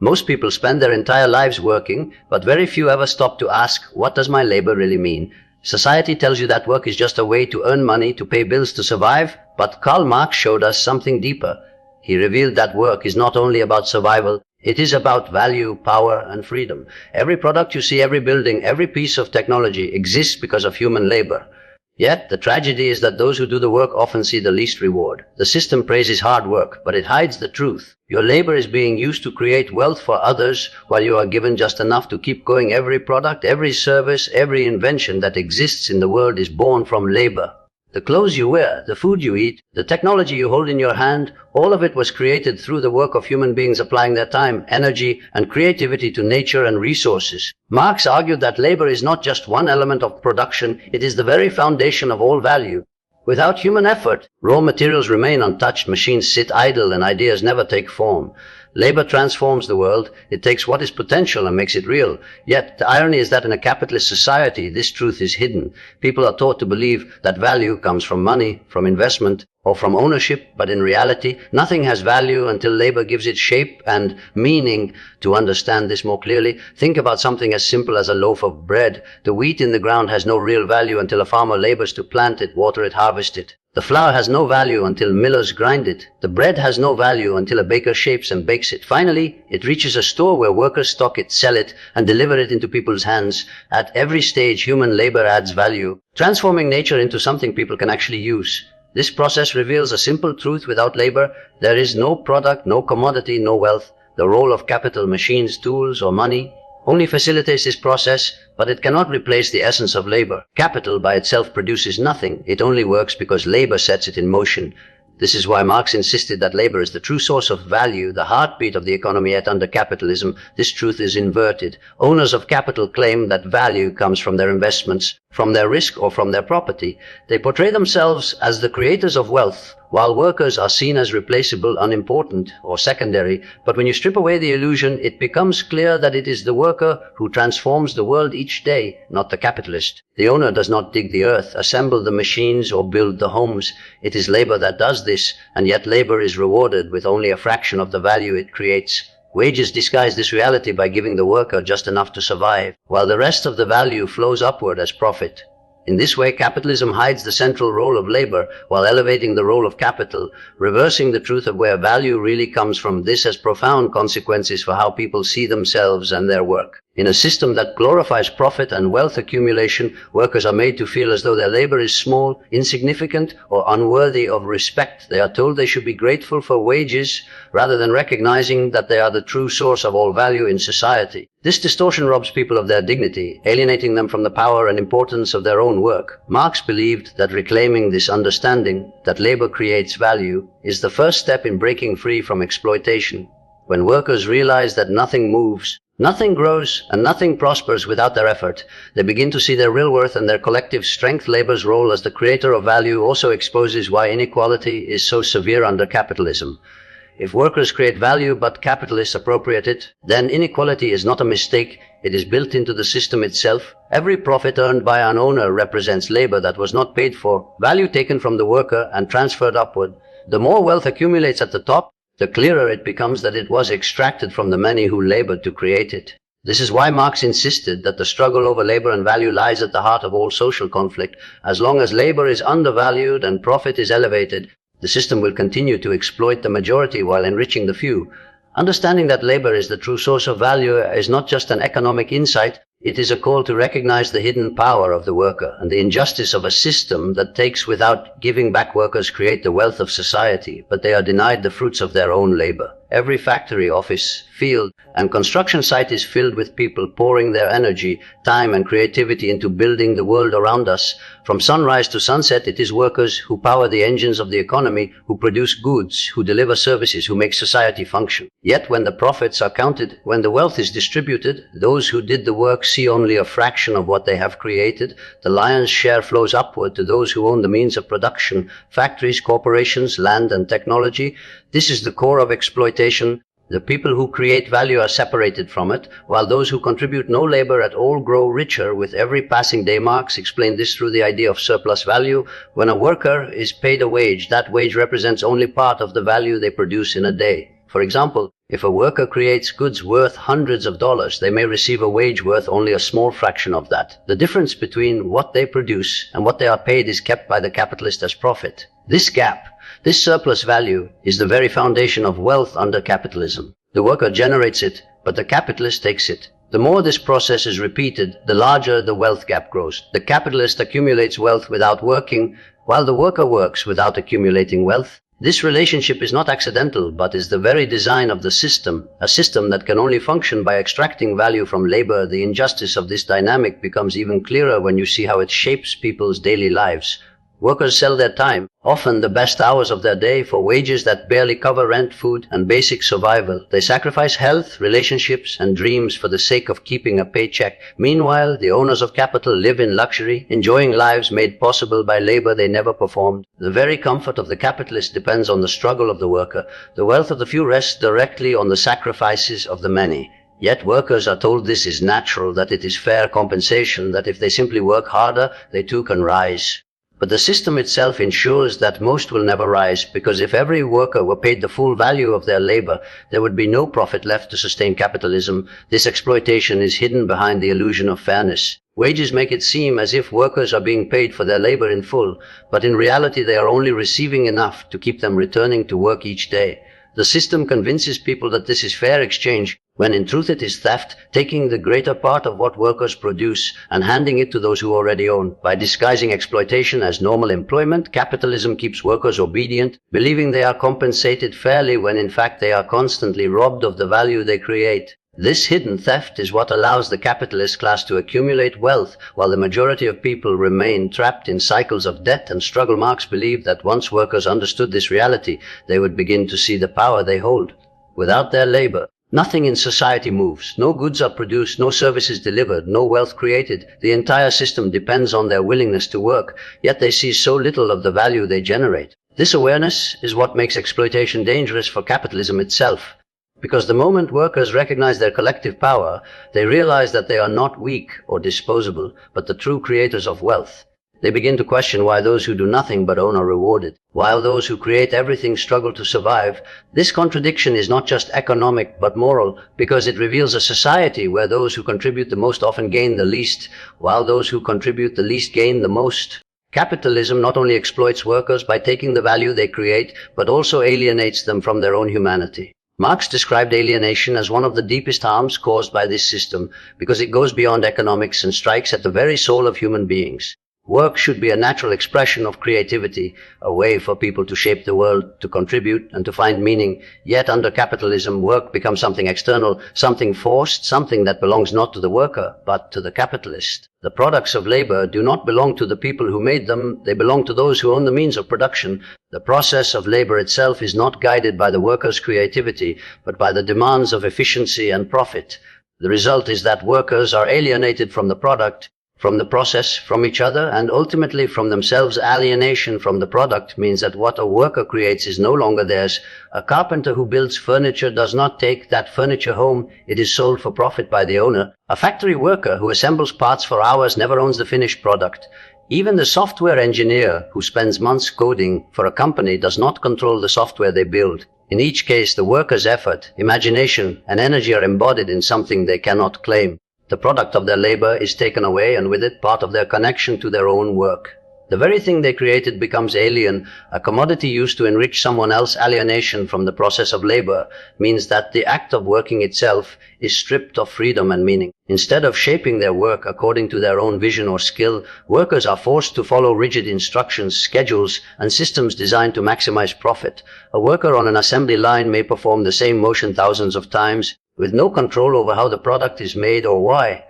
Most people spend their entire lives working, but very few ever stop to ask, what does my labor really mean? Society tells you that work is just a way to earn money, to pay bills, to survive, but Karl Marx showed us something deeper. He revealed that work is not only about survival, it is about value, power, and freedom. Every product you see, every building, every piece of technology exists because of human labor. Yet, the tragedy is that those who do the work often see the least reward. The system praises hard work, but it hides the truth. Your labor is being used to create wealth for others, while you are given just enough to keep going. Every product, every service, every invention that exists in the world is born from labor. The clothes you wear, the food you eat, the technology you hold in your hand, all of it was created through the work of human beings applying their time, energy, and creativity to nature and resources. Marx argued that labor is not just one element of production, it is the very foundation of all value. Without human effort, raw materials remain untouched, machines sit idle, and ideas never take form. Labor transforms the world. It takes what is potential and makes it real. Yet, the irony is that in a capitalist society, this truth is hidden. People are taught to believe that value comes from money, from investment, or from ownership, but in reality, nothing has value until labor gives it shape and meaning. To understand this more clearly, think about something as simple as a loaf of bread. The wheat in the ground has no real value until a farmer labors to plant it, water it, harvest it. The flour has no value until millers grind it. The bread has no value until a baker shapes and bakes it. Finally, it reaches a store where workers stock it, sell it, and deliver it into people's hands. At every stage, human labor adds value, transforming nature into something people can actually use. This process reveals a simple truth: without labor, there is no product, no commodity, no wealth. The role of capital, machines, tools, or money only facilitates this process, but it cannot replace the essence of labor. Capital by itself produces nothing. It only works because labor sets it in motion. This is why Marx insisted that labor is the true source of value, the heartbeat of the economy. Yet under capitalism, this truth is inverted. Owners of capital claim that value comes from their investments, from their risk, or from their property. They portray themselves as the creators of wealth, while workers are seen as replaceable, unimportant, or secondary. But when you strip away the illusion, it becomes clear that it is the worker who transforms the world each day, not the capitalist. The owner does not dig the earth, assemble the machines, or build the homes. It is labor that does this, and yet labor is rewarded with only a fraction of the value it creates. Wages disguise this reality by giving the worker just enough to survive, while the rest of the value flows upward as profit. In this way, capitalism hides the central role of labor while elevating the role of capital, reversing the truth of where value really comes from. This has profound consequences for how people see themselves and their work. In a system that glorifies profit and wealth accumulation, workers are made to feel as though their labor is small, insignificant, or unworthy of respect. They are told they should be grateful for wages rather than recognizing that they are the true source of all value in society. This distortion robs people of their dignity, alienating them from the power and importance of their own work. Marx believed that reclaiming this understanding, that labor creates value, is the first step in breaking free from exploitation. When workers realize that nothing moves, nothing grows, and nothing prospers without their effort, they begin to see their real worth and their collective strength. Labor's role as the creator of value also exposes why inequality is so severe under capitalism. If workers create value but capitalists appropriate it, then inequality is not a mistake, it is built into the system itself. Every profit earned by an owner represents labor that was not paid for, value taken from the worker and transferred upward. The more wealth accumulates at the top, the clearer it becomes that it was extracted from the many who labored to create it. This is why Marx insisted that the struggle over labor and value lies at the heart of all social conflict. As long as labor is undervalued and profit is elevated, the system will continue to exploit the majority while enriching the few. Understanding that labor is the true source of value is not just an economic insight, it is a call to recognize the hidden power of the worker and the injustice of a system that takes without giving back. Workers create the wealth of society, but they are denied the fruits of their own labor. Every factory, office, field, and construction site is filled with people pouring their energy, time, and creativity into building the world around us. From sunrise to sunset, it is workers who power the engines of the economy, who produce goods, who deliver services, who make society function. Yet when the profits are counted, when the wealth is distributed, those who did the work see only a fraction of what they have created. The lion's share flows upward to those who own the means of production, factories, corporations, land, and technology. This is the core of exploitation. The people who create value are separated from it, while those who contribute no labor at all grow richer with every passing day. Marx explained this through the idea of surplus value. When a worker is paid a wage, that wage represents only part of the value they produce in a day. For example, If a worker creates goods worth hundreds of dollars, they may receive a wage worth only a small fraction of that. The difference between what they produce and what they are paid is kept by the capitalist as profit. This gap, this surplus value, is the very foundation of wealth under capitalism. The worker generates it, but the capitalist takes it. The more this process is repeated, the larger the wealth gap grows. The capitalist accumulates wealth without working, while the worker works without accumulating wealth. This relationship is not accidental, but is the very design of the system, a system that can only function by extracting value from labor. The injustice of this dynamic becomes even clearer when you see how it shapes people's daily lives. Workers sell their time, often the best hours of their day, for wages that barely cover rent, food, and basic survival. They sacrifice health, relationships, and dreams for the sake of keeping a paycheck. Meanwhile, the owners of capital live in luxury, enjoying lives made possible by labor they never performed. The very comfort of the capitalist depends on the struggle of the worker. The wealth of the few rests directly on the sacrifices of the many. Yet workers are told this is natural, that it is fair compensation, that if they simply work harder, they too can rise. But the system itself ensures that most will never rise, because if every worker were paid the full value of their labor, there would be no profit left to sustain capitalism. This exploitation is hidden behind the illusion of fairness. Wages make it seem as if workers are being paid for their labor in full, but in reality they are only receiving enough to keep them returning to work each day. The system convinces people that this is fair exchange, when in truth it is theft, taking the greater part of what workers produce and handing it to those who already own. By disguising exploitation as normal employment, capitalism keeps workers obedient, believing they are compensated fairly when in fact they are constantly robbed of the value they create. This hidden theft is what allows the capitalist class to accumulate wealth, while the majority of people remain trapped in cycles of debt and struggle. Marx believed that once workers understood this reality, they would begin to see the power they hold. Without their labor, nothing in society moves. No goods are produced, no services delivered, no wealth created. The entire system depends on their willingness to work, yet they see so little of the value they generate. This awareness is what makes exploitation dangerous for capitalism itself. Because the moment workers recognize their collective power, they realize that they are not weak or disposable, but the true creators of wealth. They begin to question why those who do nothing but own are rewarded, while those who create everything struggle to survive. This contradiction is not just economic but moral, because it reveals a society where those who contribute the most often gain the least, while those who contribute the least gain the most. Capitalism not only exploits workers by taking the value they create, but also alienates them from their own humanity. Marx described alienation as one of the deepest harms caused by this system, because it goes beyond economics and strikes at the very soul of human beings. Work should be a natural expression of creativity, a way for people to shape the world, to contribute, and to find meaning. Yet under capitalism, work becomes something external, something forced, something that belongs not to the worker, but to the capitalist. The products of labor do not belong to the people who made them, they belong to those who own the means of production. The process of labor itself is not guided by the worker's creativity, but by the demands of efficiency and profit. The result is that workers are alienated from the product, from the process, from each other, and ultimately from themselves. Alienation from the product means that what a worker creates is no longer theirs. A carpenter who builds furniture does not take that furniture home, it is sold for profit by the owner. A factory worker who assembles parts for hours never owns the finished product. Even the software engineer who spends months coding for a company does not control the software they build. In each case, the worker's effort, imagination, and energy are embodied in something they cannot claim. The product of their labor is taken away, and with it part of their connection to their own work. The very thing they created becomes alien, a commodity used to enrich someone else. Alienation from the process of labor means that the act of working itself is stripped of freedom and meaning. Instead of shaping their work according to their own vision or skill, workers are forced to follow rigid instructions, schedules, and systems designed to maximize profit. A worker on an assembly line may perform the same motion thousands of times, with no control over how the product is made or why.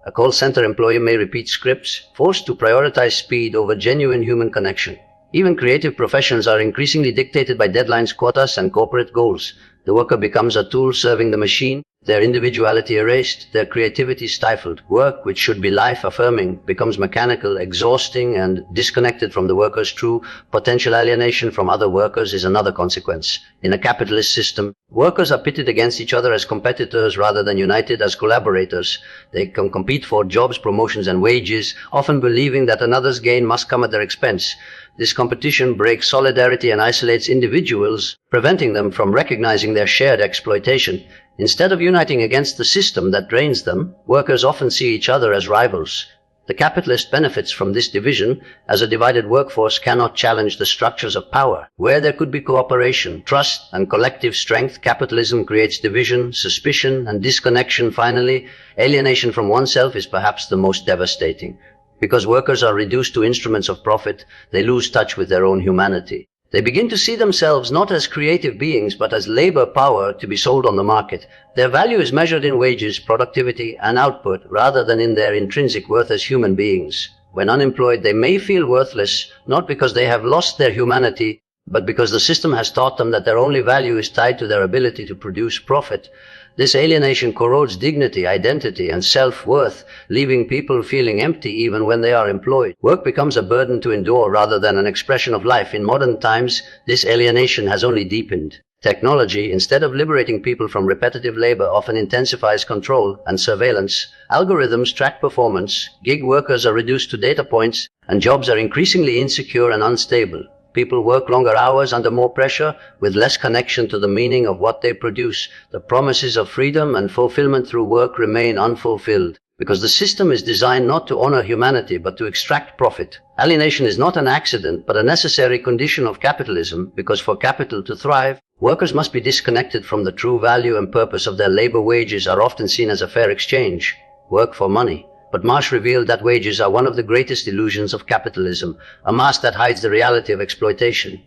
A call center employee may repeat scripts, forced to prioritize speed over genuine human connection. Even creative professions are increasingly dictated by deadlines, quotas, and corporate goals. The worker becomes a tool serving the machine. their individuality erased, their creativity stifled. Work, which should be life-affirming, becomes mechanical, exhausting, and disconnected from the worker's true potential. Alienation from other workers is another consequence. In a capitalist system, workers are pitted against each other as competitors rather than united as collaborators. They can compete for jobs, promotions, and wages, often believing that another's gain must come at their expense. This competition breaks solidarity and isolates individuals, preventing them from recognizing their shared exploitation. Instead of uniting against the system that drains them, workers often see each other as rivals. The capitalist benefits from this division, as a divided workforce cannot challenge the structures of power. Where there could be cooperation, trust, and collective strength, capitalism creates division, suspicion, and disconnection. Finally, alienation from oneself is perhaps the most devastating. Because workers are reduced to instruments of profit, they lose touch with their own humanity. They begin to see themselves not as creative beings, but as labor power to be sold on the market. Their value is measured in wages, productivity, and output, rather than in their intrinsic worth as human beings. When unemployed, they may feel worthless, not because they have lost their humanity, but because the system has taught them that their only value is tied to their ability to produce profit. This alienation corrodes dignity, identity, and self-worth, leaving people feeling empty even when they are employed. Work becomes a burden to endure rather than an expression of life. In modern times, this alienation has only deepened. Technology, instead of liberating people from repetitive labor, often intensifies control and surveillance. Algorithms track performance, gig workers are reduced to data points, and jobs are increasingly insecure and unstable. People work longer hours under more pressure, with less connection to the meaning of what they produce. The promises of freedom and fulfillment through work remain unfulfilled, because the system is designed not to honor humanity, but to extract profit. Alienation is not an accident, but a necessary condition of capitalism, because for capital to thrive, workers must be disconnected from the true value and purpose of their labor. Wages are often seen as a fair exchange, work for money. But Marx revealed that wages are one of the greatest illusions of capitalism, a mask that hides the reality of exploitation.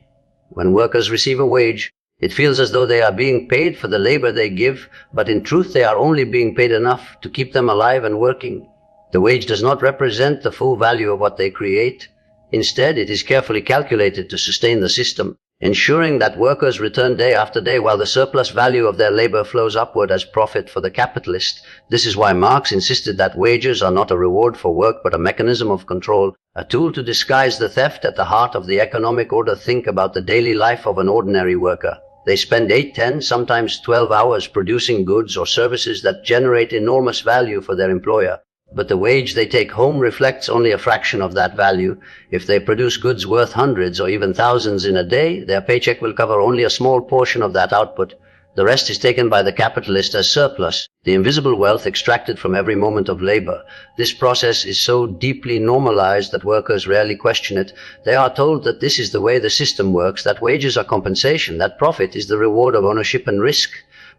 When workers receive a wage, it feels as though they are being paid for the labor they give, but in truth they are only being paid enough to keep them alive and working. The wage does not represent the full value of what they create. Instead, it is carefully calculated to sustain the system, ensuring that workers return day after day while the surplus value of their labor flows upward as profit for the capitalist. This is why Marx insisted that wages are not a reward for work but a mechanism of control, a tool to disguise the theft at the heart of the economic order. Think about the daily life of an ordinary worker. They spend 8, 10, sometimes 12 hours producing goods or services that generate enormous value for their employer. But the wage they take home reflects only a fraction of that value. If they produce goods worth hundreds or even thousands in a day, their paycheck will cover only a small portion of that output. The rest is taken by the capitalist as surplus, the invisible wealth extracted from every moment of labor. This process is so deeply normalized that workers rarely question it. They are told that this is the way the system works, that wages are compensation, that profit is the reward of ownership and risk.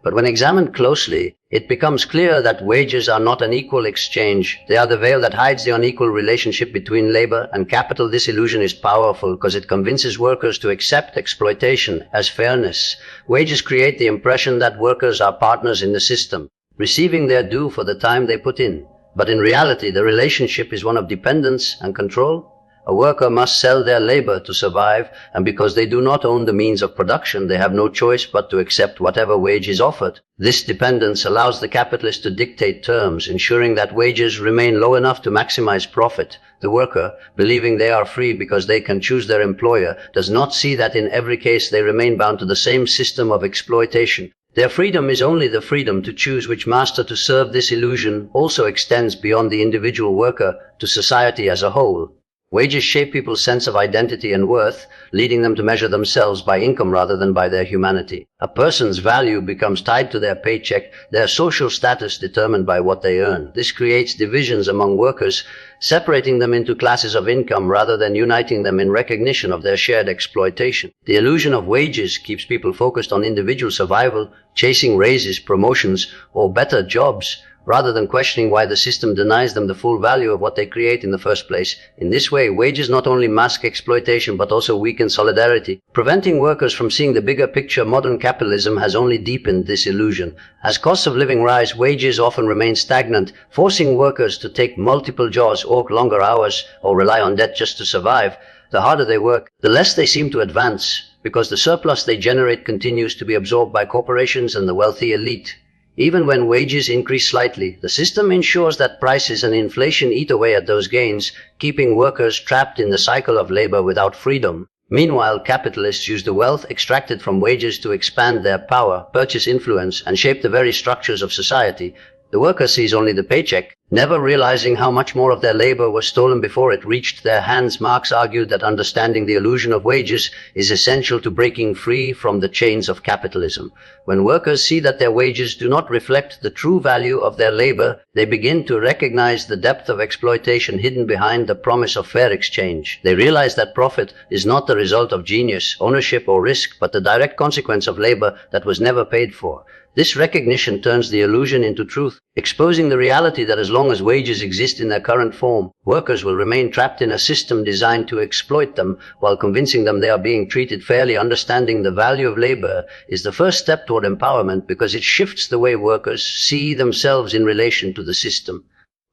But when examined closely, it becomes clear that wages are not an equal exchange. They are the veil that hides the unequal relationship between labor and capital. This illusion is powerful because it convinces workers to accept exploitation as fairness. Wages create the impression that workers are partners in the system, receiving their due for the time they put in. But in reality, the relationship is one of dependence and control. A worker must sell their labor to survive, and because they do not own the means of production, they have no choice but to accept whatever wage is offered. This dependence allows the capitalist to dictate terms, ensuring that wages remain low enough to maximize profit. The worker, believing they are free because they can choose their employer, does not see that in every case they remain bound to the same system of exploitation. Their freedom is only the freedom to choose which master to serve. This illusion also extends beyond the individual worker to society as a whole. Wages shape people's sense of identity and worth, leading them to measure themselves by income rather than by their humanity. A person's value becomes tied to their paycheck, their social status determined by what they earn. This creates divisions among workers, separating them into classes of income rather than uniting them in recognition of their shared exploitation. The illusion of wages keeps people focused on individual survival, chasing raises, promotions, or better jobs, rather than questioning why the system denies them the full value of what they create in the first place. In this way, wages not only mask exploitation but also weaken solidarity, preventing workers from seeing the bigger picture. Modern capitalism has only deepened this illusion. As costs of living rise, wages often remain stagnant, forcing workers to take multiple jobs, work longer hours, or rely on debt just to survive. The harder they work, the less they seem to advance, because the surplus they generate continues to be absorbed by corporations and the wealthy elite. Even when wages increase slightly, the system ensures that prices and inflation eat away at those gains, keeping workers trapped in the cycle of labor without freedom. Meanwhile, capitalists use the wealth extracted from wages to expand their power, purchase influence, and shape the very structures of society. The worker sees only the paycheck, never realizing how much more of their labor was stolen before it reached their hands. Marx argued that understanding the illusion of wages is essential to breaking free from the chains of capitalism. When workers see that their wages do not reflect the true value of their labor, they begin to recognize the depth of exploitation hidden behind the promise of fair exchange. They realize that profit is not the result of genius, ownership, or risk, but the direct consequence of labor that was never paid for. This recognition turns the illusion into truth, exposing the reality that as long as wages exist in their current form, workers will remain trapped in a system designed to exploit them while convincing them they are being treated fairly. Understanding the value of labor is the first step toward empowerment because it shifts the way workers see themselves in relation to the system.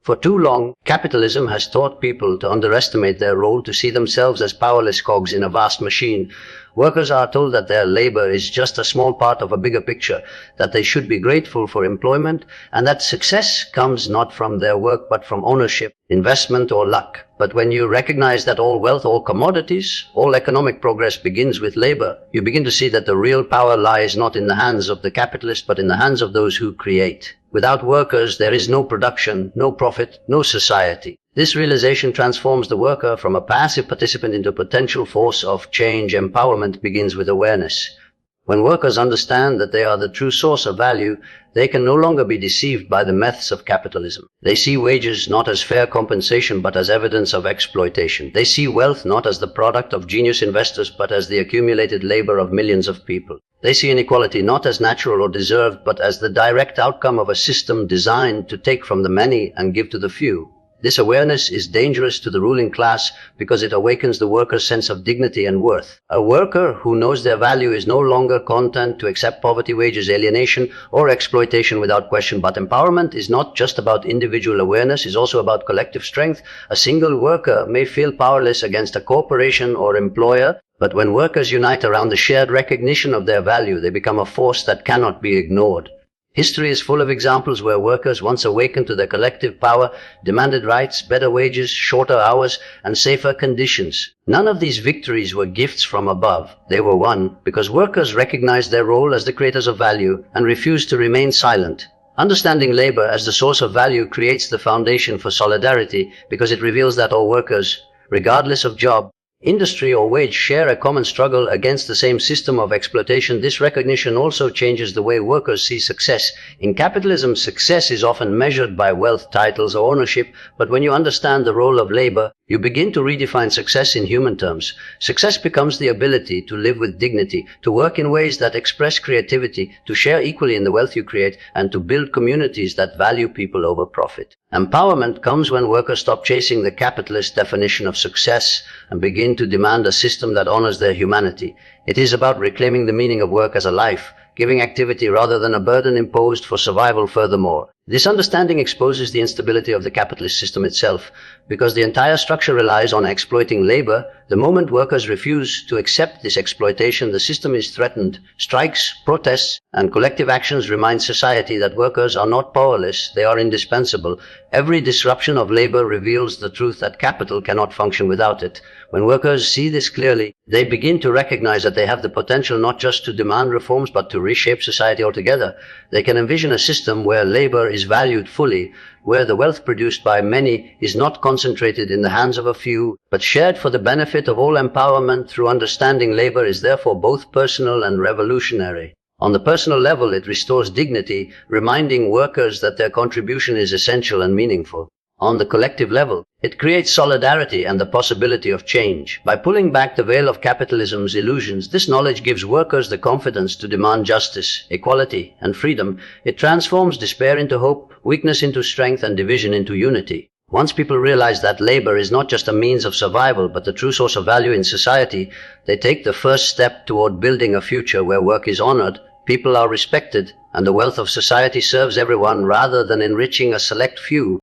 For too long, capitalism has taught people to underestimate their role, to see themselves as powerless cogs in a vast machine. Workers are told that their labor is just a small part of a bigger picture, that they should be grateful for employment, and that success comes not from their work but from ownership, investment, or luck. But when you recognize that all wealth, all commodities, all economic progress begins with labor, you begin to see that the real power lies not in the hands of the capitalist but in the hands of those who create. Without workers, there is no production, no profit, no society. This realization transforms the worker from a passive participant into a potential force of change. Empowerment begins with awareness. When workers understand that they are the true source of value, they can no longer be deceived by the myths of capitalism. They see wages not as fair compensation but as evidence of exploitation. They see wealth not as the product of genius investors but as the accumulated labor of millions of people. They see inequality not as natural or deserved but as the direct outcome of a system designed to take from the many and give to the few. This awareness is dangerous to the ruling class because it awakens the worker's sense of dignity and worth. A worker who knows their value is no longer content to accept poverty, wages, alienation, or exploitation without question. But empowerment is not just about individual awareness, it's also about collective strength. A single worker may feel powerless against a corporation or employer, but when workers unite around the shared recognition of their value, they become a force that cannot be ignored. History is full of examples where workers, once awakened to their collective power, demanded rights, better wages, shorter hours, and safer conditions. None of these victories were gifts from above. They were won because workers recognized their role as the creators of value and refused to remain silent. Understanding labor as the source of value creates the foundation for solidarity because it reveals that all workers, regardless of job, industry, or wage, share a common struggle against the same system of exploitation. This recognition also changes the way workers see success. In capitalism, success is often measured by wealth, titles, or ownership, but when you understand the role of labor, you begin to redefine success in human terms. Success becomes the ability to live with dignity, to work in ways that express creativity, to share equally in the wealth you create, and to build communities that value people over profit. Empowerment comes when workers stop chasing the capitalist definition of success and begin to demand a system that honors their humanity. It is about reclaiming the meaning of work as a life, giving activity rather than a burden imposed for survival. Furthermore, this understanding exposes the instability of the capitalist system itself. Because the entire structure relies on exploiting labor, the moment workers refuse to accept this exploitation, the system is threatened. Strikes, protests, and collective actions remind society that workers are not powerless, they are indispensable. Every disruption of labor reveals the truth that capital cannot function without it. When workers see this clearly, they begin to recognize that they have the potential not just to demand reforms but to reshape society altogether. They can envision a system where labor is valued fully, where the wealth produced by many is not concentrated in the hands of a few, but shared for the benefit of all. Empowerment through understanding labor is therefore both personal and revolutionary. On the personal level, it restores dignity, reminding workers that their contribution is essential and meaningful. On the collective level, it creates solidarity and the possibility of change. By pulling back the veil of capitalism's illusions, this knowledge gives workers the confidence to demand justice, equality, and freedom. It transforms despair into hope, weakness into strength, and division into unity. Once people realize that labor is not just a means of survival but the true source of value in society, they take the first step toward building a future where work is honored, people are respected, and the wealth of society serves everyone rather than enriching a select few.